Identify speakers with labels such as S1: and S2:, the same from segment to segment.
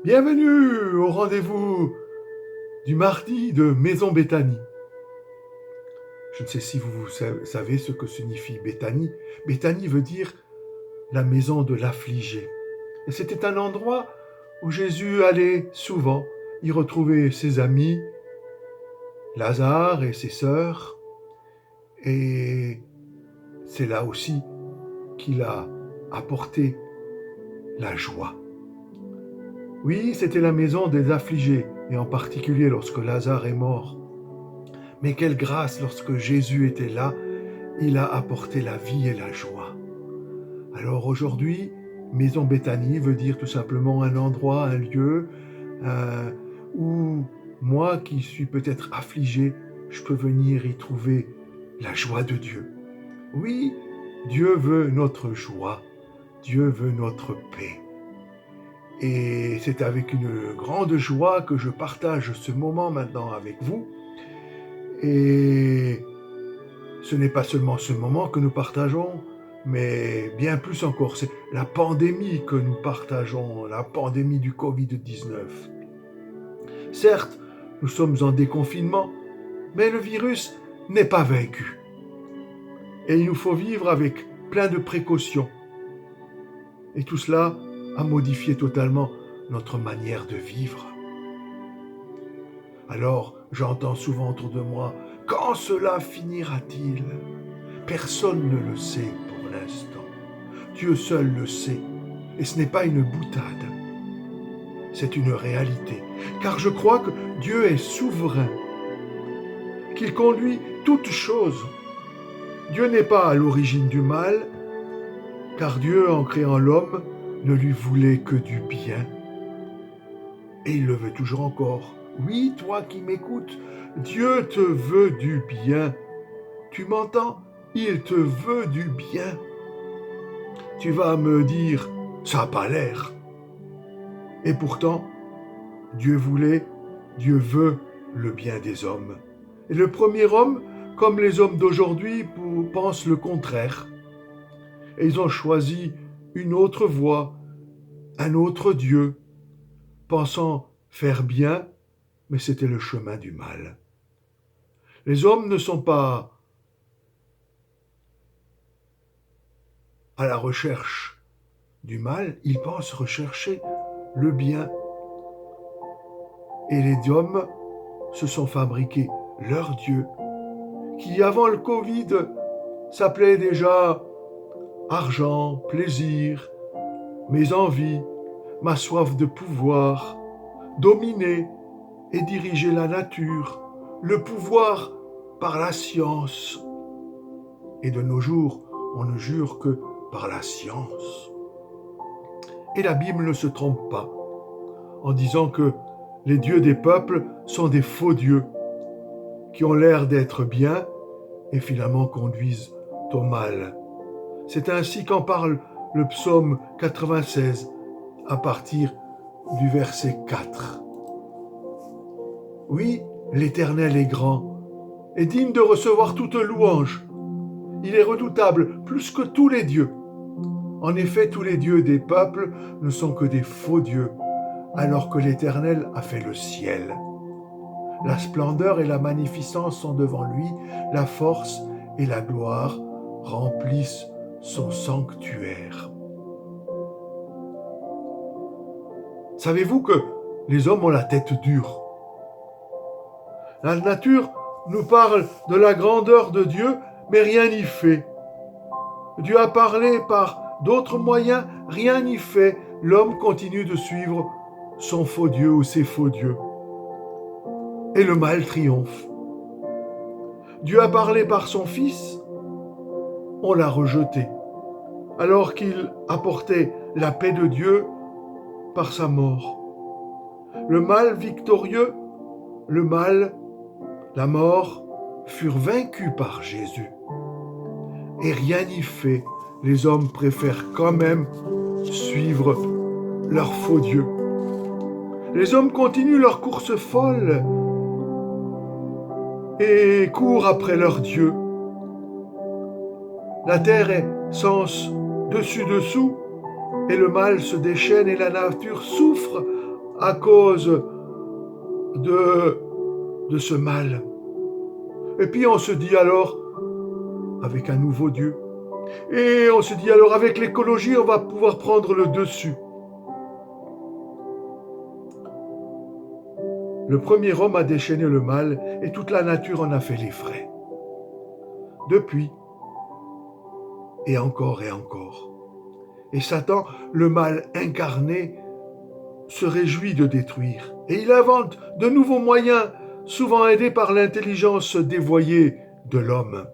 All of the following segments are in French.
S1: Bienvenue au rendez-vous du mardi de Maison Béthanie. Je ne sais si vous savez ce que signifie Béthanie. Béthanie veut dire la maison de l'affligé. Et c'était un endroit où Jésus allait souvent y retrouver ses amis, Lazare et ses sœurs. Et c'est là aussi qu'il a apporté la joie. Oui, c'était la maison des affligés, et en particulier lorsque Lazare est mort. Mais quelle grâce, lorsque Jésus était là, il a apporté la vie et la joie. Alors aujourd'hui, Maison Béthanie veut dire tout simplement un endroit, un lieu où moi qui suis peut-être affligé, je peux venir y trouver la joie de Dieu. Oui, Dieu veut notre joie, Dieu veut notre paix. Et c'est avec une grande joie que je partage ce moment maintenant avec vous. Et ce n'est pas seulement ce moment que nous partageons, mais bien plus encore, c'est la pandémie que nous partageons, la pandémie du Covid-19. Certes, nous sommes en déconfinement, mais le virus n'est pas vaincu. Et il nous faut vivre avec plein de précautions. Et tout cela a modifié totalement notre manière de vivre. Alors, j'entends souvent autour de moi, quand cela finira-t-il ? Personne ne le sait pour l'instant. Dieu seul le sait. Et ce n'est pas une boutade. C'est une réalité. Car je crois que Dieu est souverain. Qu'il conduit toutes choses. Dieu n'est pas à l'origine du mal. Car Dieu, en créant l'homme, ne lui voulait que du bien. Et il le veut toujours encore. Oui, toi qui m'écoutes, Dieu te veut du bien. Tu m'entends ? Il te veut du bien. Tu vas me dire, ça n'a pas l'air. Et pourtant, Dieu veut le bien des hommes. Et le premier homme, comme les hommes d'aujourd'hui, pensent le contraire. Et ils ont choisi une autre voie, un autre Dieu, pensant faire bien, mais c'était le chemin du mal. Les hommes ne sont pas à la recherche du mal, ils pensent rechercher le bien. Et les hommes se sont fabriqués leur Dieu, qui avant le Covid s'appelait déjà argent, plaisir, mes envies, ma soif de pouvoir, dominer et diriger la nature, le pouvoir par la science. Et de nos jours, on ne jure que par la science. Et la Bible ne se trompe pas en disant que les dieux des peuples sont des faux dieux qui ont l'air d'être bien et finalement conduisent au mal. C'est ainsi qu'en parle le psaume 96 à partir du verset 4. Oui, l'Éternel est grand et digne de recevoir toute louange. Il est redoutable plus que tous les dieux. En effet, tous les dieux des peuples ne sont que des faux dieux, alors que l'Éternel a fait le ciel. La splendeur et la magnificence sont devant lui, la force et la gloire remplissent son sanctuaire. Savez-vous que les hommes ont la tête dure ? La nature nous parle de la grandeur de Dieu, mais rien n'y fait. Dieu a parlé par d'autres moyens, rien n'y fait. L'homme continue de suivre son faux Dieu ou ses faux dieux. Et le mal triomphe. Dieu a parlé par son Fils, on l'a rejeté, alors qu'il apportait la paix de Dieu par sa mort. Le mal victorieux, le mal, la mort, furent vaincus par Jésus. Et rien n'y fait, les hommes préfèrent quand même suivre leur faux Dieu. Les hommes continuent leur course folle et courent après leur Dieu. La terre est sens dessus-dessous et le mal se déchaîne et la nature souffre à cause de ce mal. Et puis on se dit alors, avec un nouveau Dieu, et on se dit alors avec l'écologie, on va pouvoir prendre le dessus. Le premier homme a déchaîné le mal et toute la nature en a fait les frais. Depuis, et encore et encore. Et Satan, le mal incarné, se réjouit de détruire. Et il invente de nouveaux moyens, souvent aidés par l'intelligence dévoyée de l'homme.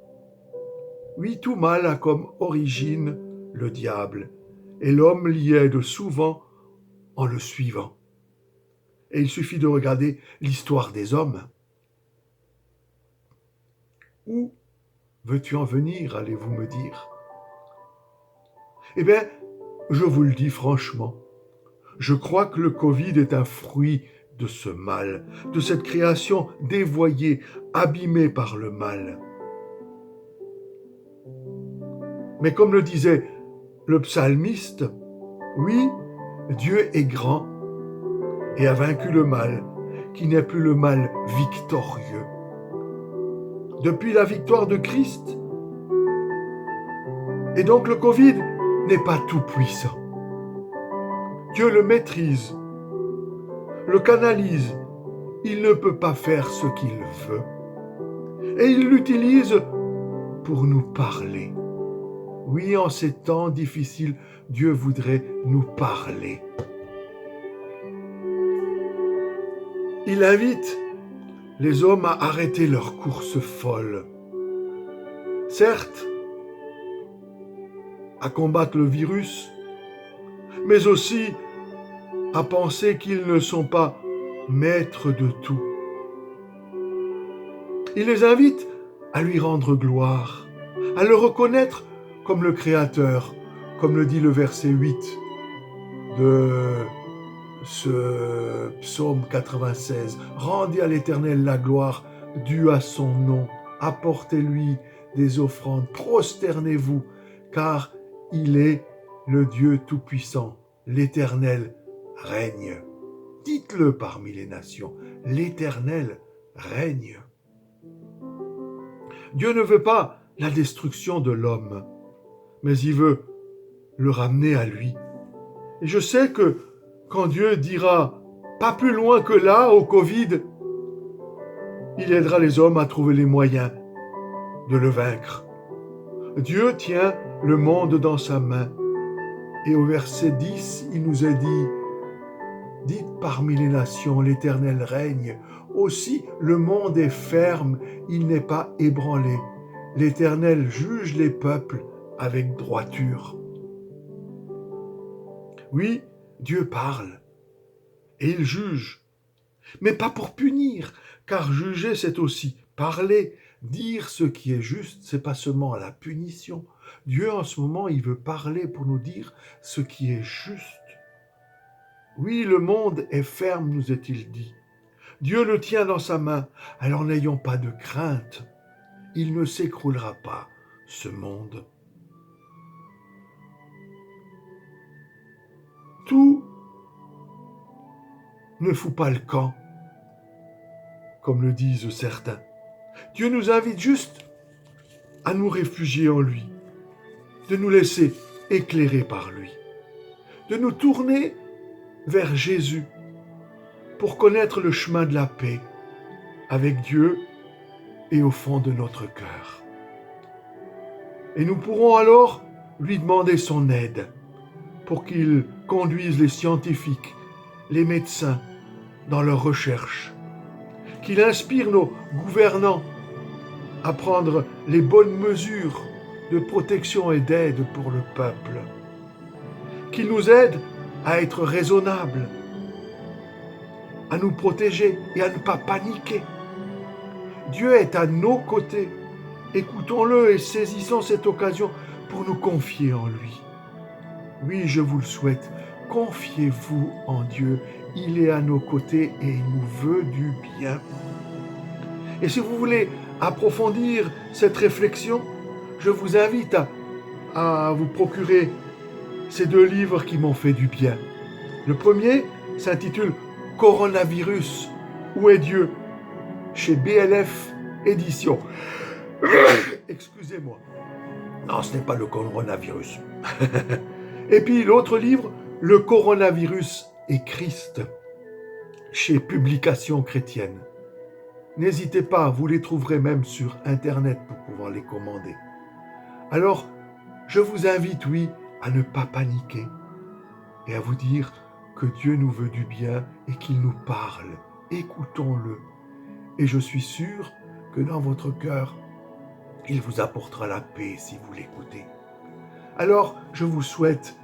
S1: Oui, tout mal a comme origine le diable, et l'homme l'y aide souvent en le suivant. Et il suffit de regarder l'histoire des hommes. Où veux-tu en venir, allez-vous me dire? Eh bien, je vous le dis franchement, je crois que le Covid est un fruit de ce mal, de cette création dévoyée, abîmée par le mal. Mais comme le disait le psalmiste, oui, Dieu est grand et a vaincu le mal, qui n'est plus le mal victorieux. Depuis la victoire de Christ, et donc le Covid n'est pas tout puissant. Dieu le maîtrise, le canalise, il ne peut pas faire ce qu'il veut. Et il l'utilise pour nous parler. Oui, en ces temps difficiles, Dieu voudrait nous parler. Il invite les hommes à arrêter leur course folle. Certes, à combattre le virus, mais aussi à penser qu'ils ne sont pas maîtres de tout. Il les invite à lui rendre gloire, à le reconnaître comme le Créateur, comme le dit le verset 8 de ce psaume 96. Rendez à l'Éternel la gloire due à son nom, apportez-lui des offrandes, prosternez-vous, car il est le Dieu Tout-Puissant, l'Éternel règne. Dites-le parmi les nations, l'Éternel règne. Dieu ne veut pas la destruction de l'homme, mais il veut le ramener à lui. Et je sais que quand Dieu dira « pas plus loin que là » au Covid, il aidera les hommes à trouver les moyens de le vaincre. Dieu tient le monde dans sa main. Et au verset 10, il nous est dit « Dites parmi les nations, l'Éternel règne. Aussi le monde est ferme, il n'est pas ébranlé. L'Éternel juge les peuples avec droiture. » Oui, Dieu parle et il juge, mais pas pour punir, car juger c'est aussi parler, dire ce qui est juste, c'est pas seulement la punition. Dieu en ce moment, il veut parler pour nous dire ce qui est juste. Oui, le monde est ferme, nous est-il dit. Dieu le tient dans sa main, alors n'ayons pas de crainte. Il ne s'écroulera pas, ce monde. Tout ne fout pas le camp, comme le disent certains. Dieu nous invite juste à nous réfugier en lui, de nous laisser éclairer par lui, de nous tourner vers Jésus pour connaître le chemin de la paix avec Dieu et au fond de notre cœur. Et nous pourrons alors lui demander son aide pour qu'il conduise les scientifiques, les médecins dans leurs recherches, qu'il inspire nos gouvernants à prendre les bonnes mesures de protection et d'aide pour le peuple, qu'il nous aide à être raisonnables, à nous protéger et à ne pas paniquer. Dieu est à nos côtés. Écoutons-le et saisissons cette occasion pour nous confier en lui. Oui, je vous le souhaite, confiez-vous en Dieu. Il est à nos côtés et il nous veut du bien. Et si vous voulez approfondir cette réflexion, je vous invite à vous procurer ces 2 livres qui m'ont fait du bien. Le premier s'intitule Coronavirus, où est Dieu? Chez BLF Édition. Excusez-moi. Non, ce n'est pas le coronavirus. Et puis l'autre livre, Le coronavirus et Christ, chez Publications chrétiennes. N'hésitez pas, vous les trouverez même sur Internet pour pouvoir les commander. Alors, je vous invite, oui, à ne pas paniquer et à vous dire que Dieu nous veut du bien et qu'il nous parle. Écoutons-le. Et je suis sûr que dans votre cœur, il vous apportera la paix si vous l'écoutez. Alors, je vous souhaite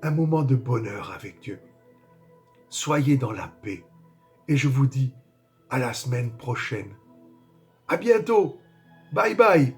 S1: un moment de bonheur avec Dieu. Soyez dans la paix. Et je vous dis à la semaine prochaine. À bientôt. Bye bye.